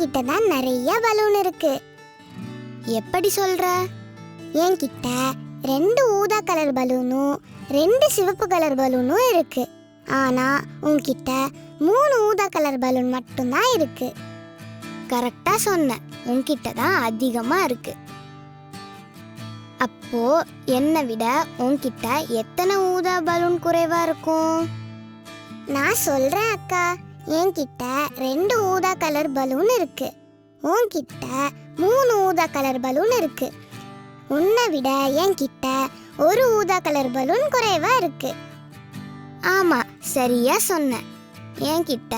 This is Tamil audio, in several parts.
என்கிட்ட தான் நிறைய பலூன் இருக்கு. எப்படி சொல்ற? என்கிட்ட 2 ஊதா கலர் பலூனும் 2 சிவப்பு கலர் பலூனும் இருக்கு. ஆனா உன்கிட்ட 3 ஊதா கலர் பலூன் மட்டும்தான் இருக்கு. கரெக்டா சொன்ன. உன்கிட்ட தான் அதிகமா இருக்கு. அப்போ என்னை விட உன்கிட்ட எத்தனை ஊதா பலூன் குறைவா இருக்கும்? நான் சொல்றேன் அக்கா. என்கிட்ட 2 ஊதா கலர் பலூன் இருக்கு. உன்கிட்ட 3 ஊதா கலர் பலூன் இருக்கு. உன்னை விட என்கிட்ட 1 ஊதா கலர் பலூன் குறைவா இருக்கு. ஆமா, சரியா சொன்ன. என்கிட்ட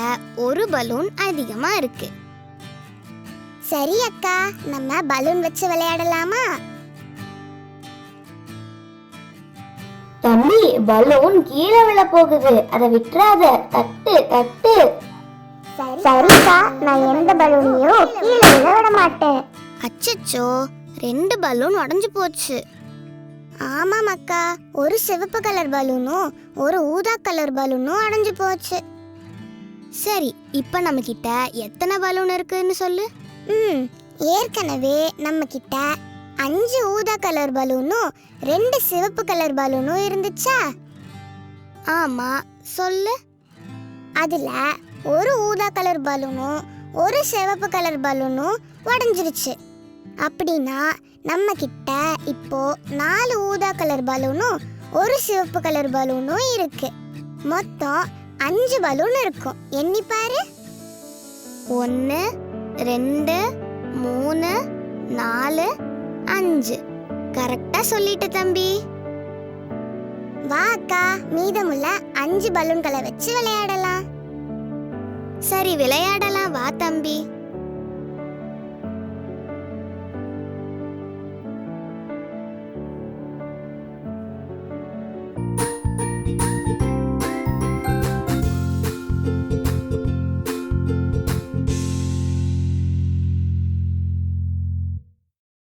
1 பலூன் அதிகமா இருக்கு. சரி அக்கா, நம்ம பலூன் வச்சு விளையாடலாமா? தம்பி, பலூன் கீழே விழ போகுது, அதை விட்டுறாத. தட்டு தட்டு. சரிக்கா, நான் எந்த பலூனையும் கீழே விழ விட மாட்டேன். அச்சச்சோ, 2 பலூன் உடைஞ்சு போச்சு. ஆமாம் அக்கா, ஒரு சிவப்பு கலர் பலூனும் 1 ஊதா கலர் பலூனும் உடைஞ்சு போச்சு. சரி, இப்போ நம்ம கிட்ட எத்தனை பலூன் இருக்குன்னு சொல்லு. ஏற்கனவே நம்ம கிட்ட 5 ஊதா கலர் பலூனும் 2 சிவப்பு கலர் பலூனும் இருந்துச்சா? ஆமா, சொல்லு. அதுல 1 ஊதா கலர் பலூனும் 1 சிவப்பு கலர் பலூனும் உடைஞ்சிருச்சு. அப்படின்னா நம்ம கிட்ட இப்போ 4 ஊதா கலர் பலூனும் 1 சிவப்பு கலர் பலூனும் இருக்கு. மொத்தம் 5 பலூன் இருக்கும். எண்ணி பாரு. 1 2 3 4 5. கரெக்டா சொல்லிட்ட தம்பி. வா அக்கா, மீதமுள்ள 5 பலூன்களை வச்சு விளையாடலாம். சரி, விளையாடலாம். வா தம்பி.